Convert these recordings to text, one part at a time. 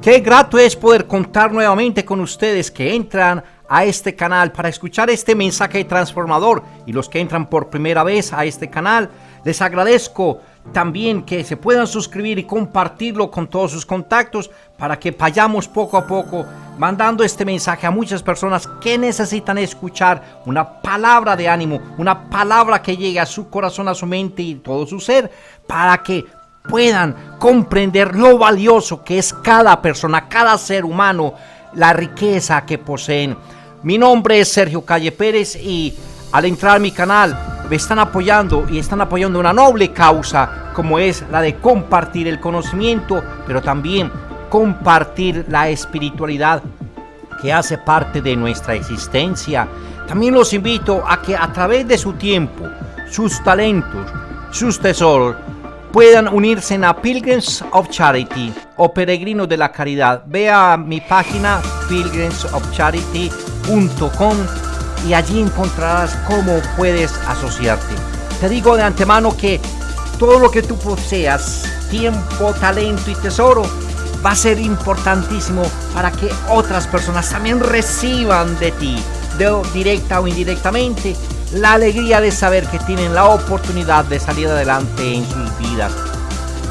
Qué grato es poder contar nuevamente con ustedes que entran a este canal para escuchar este mensaje transformador, y los que entran por primera vez a este canal, les agradezco también que se puedan suscribir y compartirlo con todos sus contactos para que vayamos poco a poco mandando este mensaje a muchas personas que necesitan escuchar una palabra de ánimo, una palabra que llegue a su corazón, a su mente y todo su ser, para que puedan comprender lo valioso que es cada persona, cada ser humano, la riqueza que poseen. Mi nombre es Sergio Calle Pérez y al entrar a mi canal me están apoyando y están apoyando una noble causa como es la de compartir el conocimiento, pero también compartir la espiritualidad que hace parte de nuestra existencia. También los invito a que a través de su tiempo, sus talentos, sus tesoros, puedan unirse a Pilgrims of Charity o Peregrinos de la Caridad. Ve a mi página pilgrimsofcharity.com y allí encontrarás cómo puedes asociarte. Te digo de antemano que todo lo que tú poseas, tiempo, talento y tesoro, va a ser importantísimo para que otras personas también reciban de ti, directa o indirectamente, la alegría de saber que tienen la oportunidad de salir adelante en sus vidas.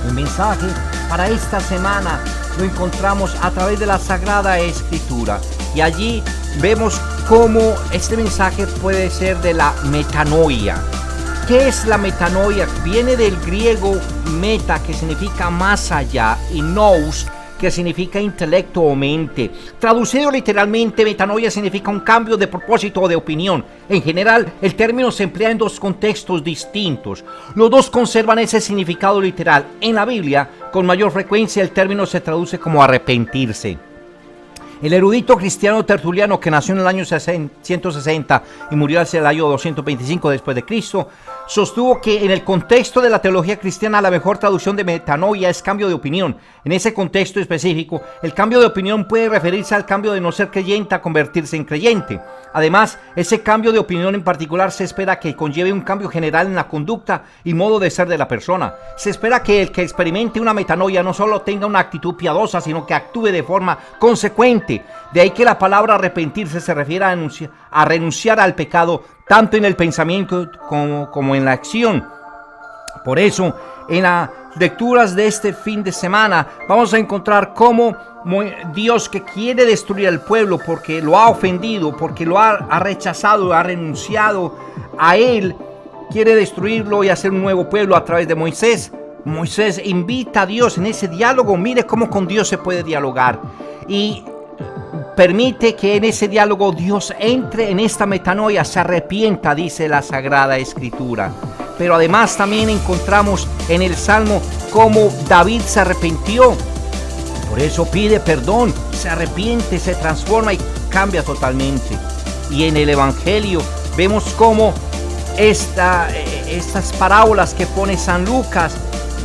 El mensaje para esta semana lo encontramos a través de la Sagrada Escritura, y allí vemos cómo este mensaje puede ser de la metanoia. ¿Qué es la metanoia? Viene del griego meta, que significa más allá, y nous, que significa intelecto o mente. Traducido literalmente, metanoia significa un cambio de propósito o de opinión. En general, el término se emplea en dos contextos distintos. Los dos conservan ese significado literal. En la Biblia, con mayor frecuencia, el término se traduce como arrepentirse. El erudito cristiano Tertuliano, que nació en el año 160 y murió hacia el año 225 después de Cristo, sostuvo que en el contexto de la teología cristiana la mejor traducción de metanoia es cambio de opinión. En ese contexto específico, el cambio de opinión puede referirse al cambio de no ser creyente a convertirse en creyente. Además, ese cambio de opinión en particular se espera que conlleve un cambio general en la conducta y modo de ser de la persona. Se espera que el que experimente una metanoia no solo tenga una actitud piadosa, sino que actúe de forma consecuente. De ahí que la palabra arrepentirse se refiere a renunciar al pecado, tanto en el pensamiento como en la acción. Por eso, en las lecturas de este fin de semana, vamos a encontrar cómo Dios, que quiere destruir al pueblo porque lo ha ofendido, porque lo ha rechazado, ha renunciado a él, quiere destruirlo y hacer un nuevo pueblo a través de Moisés. Moisés invita a Dios en ese diálogo. Mire cómo con Dios se puede dialogar, y permite que en ese diálogo Dios entre en esta metanoia, se arrepienta, dice la Sagrada Escritura. Pero además también encontramos en el Salmo cómo David se arrepintió. Por eso pide perdón, se arrepiente, se transforma y cambia totalmente. Y en el Evangelio vemos cómo estas parábolas que pone San Lucas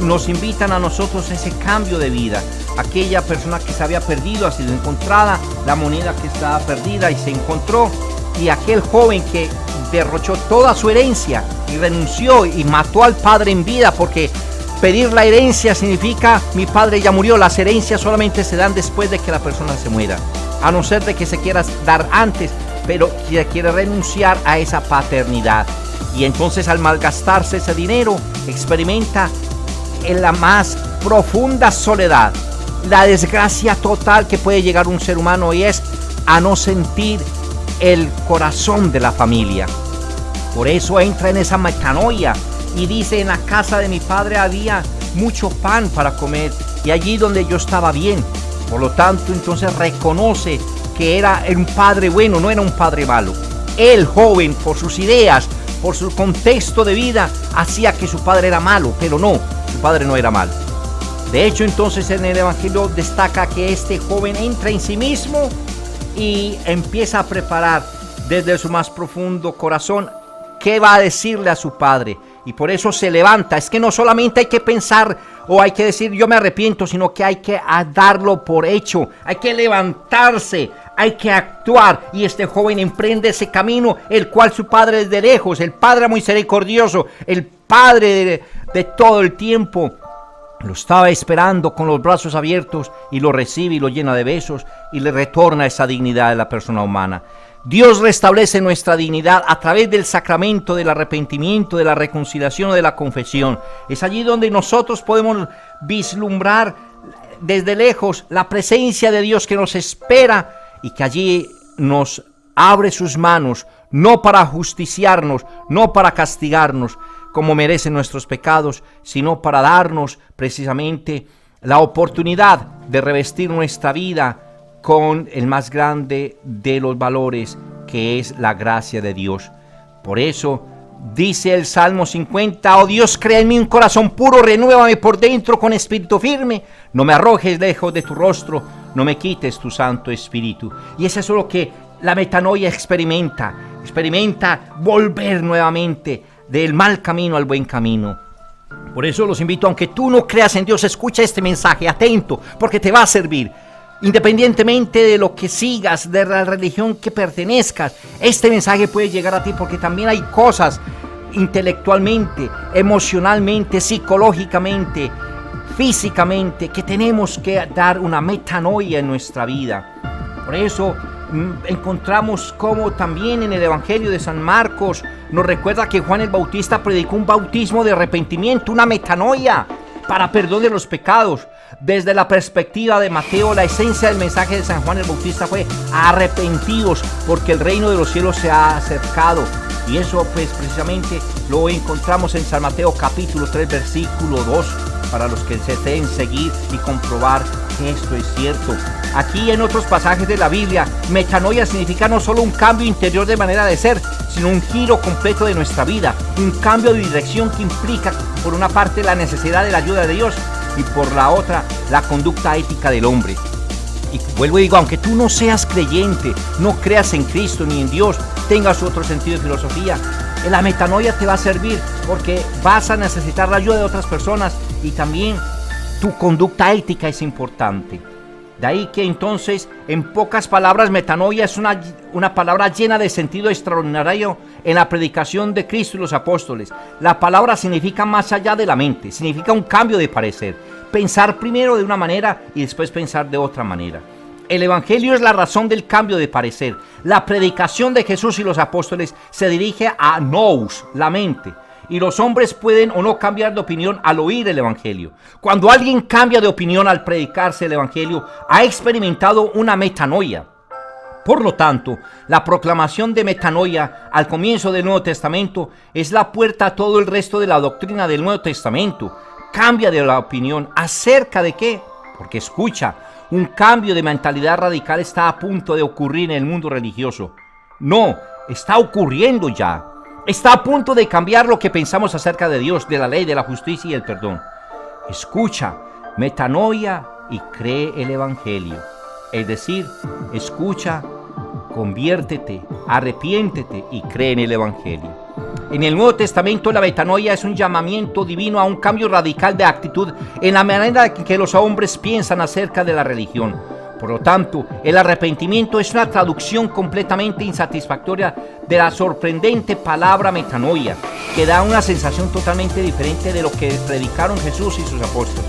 nos invitan a nosotros a ese cambio de vida. Aquella persona que se había perdido ha sido encontrada, la moneda que estaba perdida y se encontró, y aquel joven que derrochó toda su herencia y renunció y mató al padre en vida, porque pedir la herencia significa mi padre ya murió. Las herencias solamente se dan después de que la persona se muera, a no ser de que se quiera dar antes, pero se quiere renunciar a esa paternidad. Y entonces, al malgastarse ese dinero, experimenta en la más profunda soledad, la desgracia total que puede llegar un ser humano, y es a no sentir el corazón de la familia. Por eso entra en esa metanoia y dice: en la casa de mi padre había mucho pan para comer, y allí donde yo estaba bien. Por lo tanto, entonces reconoce que era un padre bueno, no era un padre malo. El joven, por sus ideas, por su contexto de vida, hacía que su padre era malo, pero no, su padre no era malo. De hecho, entonces en el Evangelio destaca que este joven entra en sí mismo y empieza a preparar desde su más profundo corazón qué va a decirle a su padre. Y por eso se levanta. Es que no solamente hay que pensar o hay que decir yo me arrepiento, sino que hay que darlo por hecho. Hay que levantarse, hay que actuar. Y este joven emprende ese camino, el cual su padre desde lejos, el Padre misericordioso, el Padre de todo el tiempo, Lo estaba esperando con los brazos abiertos y lo recibe y lo llena de besos y le retorna esa dignidad de la persona humana. Dios restablece nuestra dignidad a través del sacramento del arrepentimiento, de la reconciliación o de la confesión. Es allí donde nosotros podemos vislumbrar desde lejos la presencia de Dios que nos espera y que allí nos abre sus manos, no para justiciarnos, no para castigarnos como merecen nuestros pecados, sino para darnos precisamente la oportunidad de revestir nuestra vida con el más grande de los valores, que es la gracia de Dios. Por eso dice el Salmo 50, oh Dios, crea en mí un corazón puro, renuévame por dentro con espíritu firme, no me arrojes lejos de tu rostro, no me quites tu Santo Espíritu. Y eso es lo que la metanoia experimenta volver nuevamente del mal camino al buen camino. Por eso los invito, aunque tú no creas en Dios, escucha este mensaje atento, porque te va a servir. Independientemente de lo que sigas, de la religión que pertenezcas, este mensaje puede llegar a ti, porque también hay cosas intelectualmente, emocionalmente, psicológicamente, físicamente, que tenemos que dar una metanoia en nuestra vida. Por eso encontramos como también en el Evangelio de San Marcos nos recuerda que Juan el Bautista predicó un bautismo de arrepentimiento, una metanoia para perdón de los pecados. Desde la perspectiva de Mateo, la esencia del mensaje de San Juan el Bautista fue: arrepentidos, porque el reino de los cielos se ha acercado. Y eso pues precisamente lo encontramos en San Mateo capítulo 3 versículo 2, para los que se deseen seguir y comprobar que esto es cierto. Aquí en otros pasajes de la Biblia, metanoia significa no solo un cambio interior de manera de ser, sino un giro completo de nuestra vida, un cambio de dirección que implica, por una parte, la necesidad de la ayuda de Dios y por la otra, la conducta ética del hombre. Y vuelvo y digo, aunque tú no seas creyente, no creas en Cristo ni en Dios, tengas otro sentido de filosofía, la metanoia te va a servir porque vas a necesitar la ayuda de otras personas y también tu conducta ética es importante. De ahí que entonces, en pocas palabras, metanoia es una palabra llena de sentido extraordinario en la predicación de Cristo y los apóstoles. La palabra significa más allá de la mente, significa un cambio de parecer, pensar primero de una manera y después pensar de otra manera. El Evangelio es la razón del cambio de parecer. La predicación de Jesús y los apóstoles se dirige a nous, la mente. Y los hombres pueden o no cambiar de opinión al oír el Evangelio. Cuando alguien cambia de opinión al predicarse el Evangelio, ha experimentado una metanoia. Por lo tanto, la proclamación de metanoia al comienzo del Nuevo Testamento es la puerta a todo el resto de la doctrina del Nuevo Testamento. Cambia de la opinión. ¿Acerca de qué? Porque escucha, un cambio de mentalidad radical está a punto de ocurrir en el mundo religioso. No, está ocurriendo ya. Está a punto de cambiar lo que pensamos acerca de Dios, de la ley, de la justicia y el perdón. Escucha, metanoia y cree el Evangelio. Es decir, escucha, conviértete, arrepiéntete y cree en el Evangelio. En el Nuevo Testamento, la metanoia es un llamamiento divino a un cambio radical de actitud en la manera en que los hombres piensan acerca de la religión. Por lo tanto, el arrepentimiento es una traducción completamente insatisfactoria de la sorprendente palabra metanoia, que da una sensación totalmente diferente de lo que predicaron Jesús y sus apóstoles.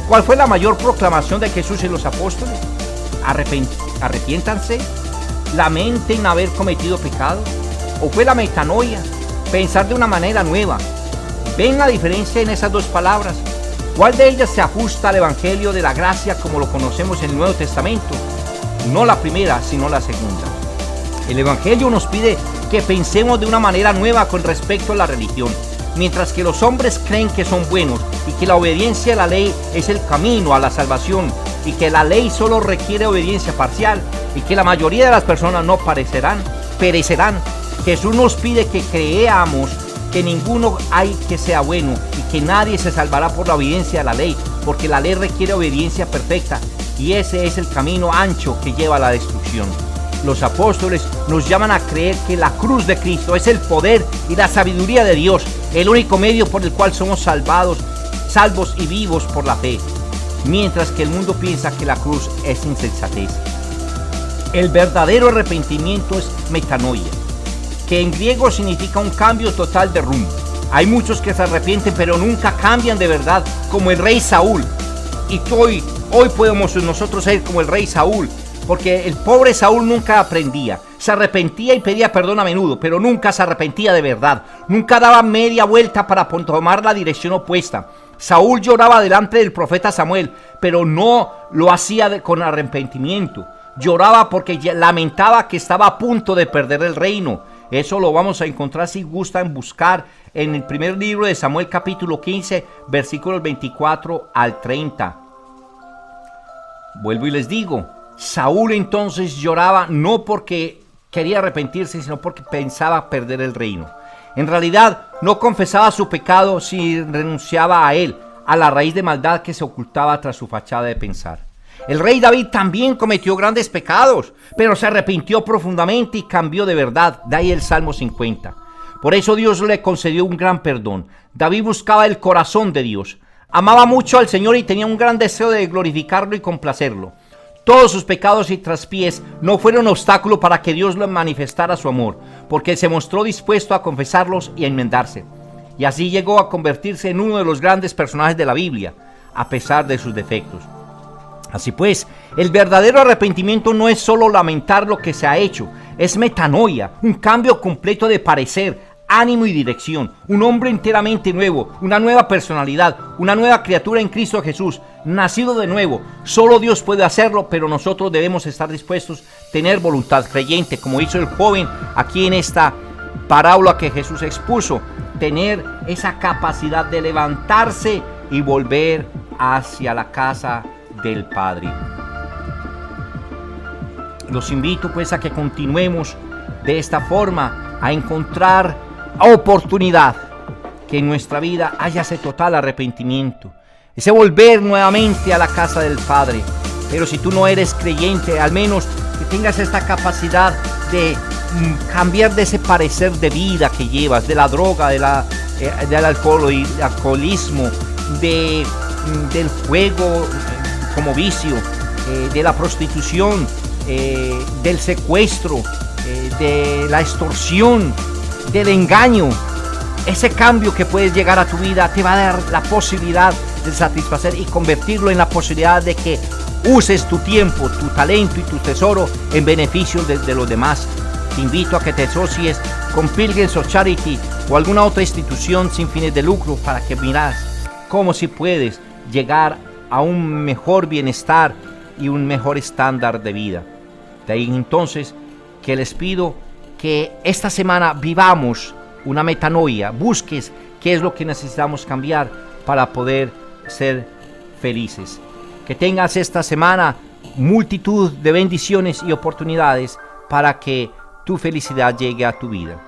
¿Cuál fue la mayor proclamación de Jesús y los apóstoles? Arrepiéntanse, lamenten haber cometido pecado. ¿O fue la metanoia? Pensar de una manera nueva. ¿Ven la diferencia en esas dos palabras? ¿Cuál de ellas se ajusta al Evangelio de la gracia como lo conocemos en el Nuevo Testamento? No la primera, sino la segunda. El Evangelio nos pide que pensemos de una manera nueva con respecto a la religión. Mientras que los hombres creen que son buenos y que la obediencia a la ley es el camino a la salvación y que la ley solo requiere obediencia parcial y que la mayoría de las personas no perecerán, Jesús nos pide que creamos que ninguno hay que sea bueno y que nadie se salvará por la obediencia a la ley, porque la ley requiere obediencia perfecta y ese es el camino ancho que lleva a la destrucción. Los apóstoles nos llaman a creer que la cruz de Cristo es el poder y la sabiduría de Dios, el único medio por el cual somos salvos y vivos por la fe, mientras que el mundo piensa que la cruz es insensatez. El verdadero arrepentimiento es metanoia, que en griego significa un cambio total de rumbo. Hay muchos que se arrepienten pero nunca cambian de verdad, como el rey Saúl. Y hoy podemos nosotros ser como el rey Saúl, porque el pobre Saúl nunca aprendía. Se arrepentía y pedía perdón a menudo, pero nunca se arrepentía de verdad. Nunca daba media vuelta para tomar la dirección opuesta. Saúl lloraba delante del profeta Samuel, pero no lo hacía con arrepentimiento. Lloraba porque lamentaba que estaba a punto de perder el reino. Eso lo vamos a encontrar, si gustan buscar, en el primer libro de Samuel, capítulo 15, versículos 24 al 30. Vuelvo y les digo, Saúl entonces lloraba no porque quería arrepentirse, sino porque pensaba perder el reino. En realidad no confesaba su pecado si renunciaba a él, a la raíz de maldad que se ocultaba tras su fachada de pensar. El rey David también cometió grandes pecados, pero se arrepintió profundamente y cambió de verdad. De ahí el Salmo 50. Por eso Dios le concedió un gran perdón. David buscaba el corazón de Dios. Amaba mucho al Señor y tenía un gran deseo de glorificarlo y complacerlo. Todos sus pecados y traspiés no fueron obstáculo para que Dios le manifestara su amor, porque se mostró dispuesto a confesarlos y a enmendarse. Y así llegó a convertirse en uno de los grandes personajes de la Biblia, a pesar de sus defectos. Así pues, el verdadero arrepentimiento no es solo lamentar lo que se ha hecho, es metanoia, un cambio completo de parecer, ánimo y dirección, un hombre enteramente nuevo, una nueva personalidad, una nueva criatura en Cristo Jesús, nacido de nuevo. Solo Dios puede hacerlo, pero nosotros debemos estar dispuestos a tener voluntad creyente, como hizo el joven aquí en esta parábola que Jesús expuso, tener esa capacidad de levantarse y volver hacia la casa del Padre. Los invito pues a que continuemos de esta forma, a encontrar oportunidad que en nuestra vida haya ese total arrepentimiento, ese volver nuevamente a la casa del Padre. Pero si tú no eres creyente, al menos que tengas esta capacidad de cambiar de ese parecer de vida que llevas, de la droga, del alcoholismo, del juego como vicio, de la prostitución, del secuestro, de la extorsión, del engaño. Ese cambio que puedes llegar a tu vida te va a dar la posibilidad de satisfacer y convertirlo en la posibilidad de que uses tu tiempo, tu talento y tu tesoro en beneficio de los demás. Te invito a que te asocies con Pilgrims of Charity o alguna otra institución sin fines de lucro para que miras cómo si puedes llegar a un mejor bienestar y un mejor estándar de vida. De ahí entonces que les pido que esta semana vivamos una metanoia, busques qué es lo que necesitamos cambiar para poder ser felices. Que tengas esta semana multitud de bendiciones y oportunidades para que tu felicidad llegue a tu vida.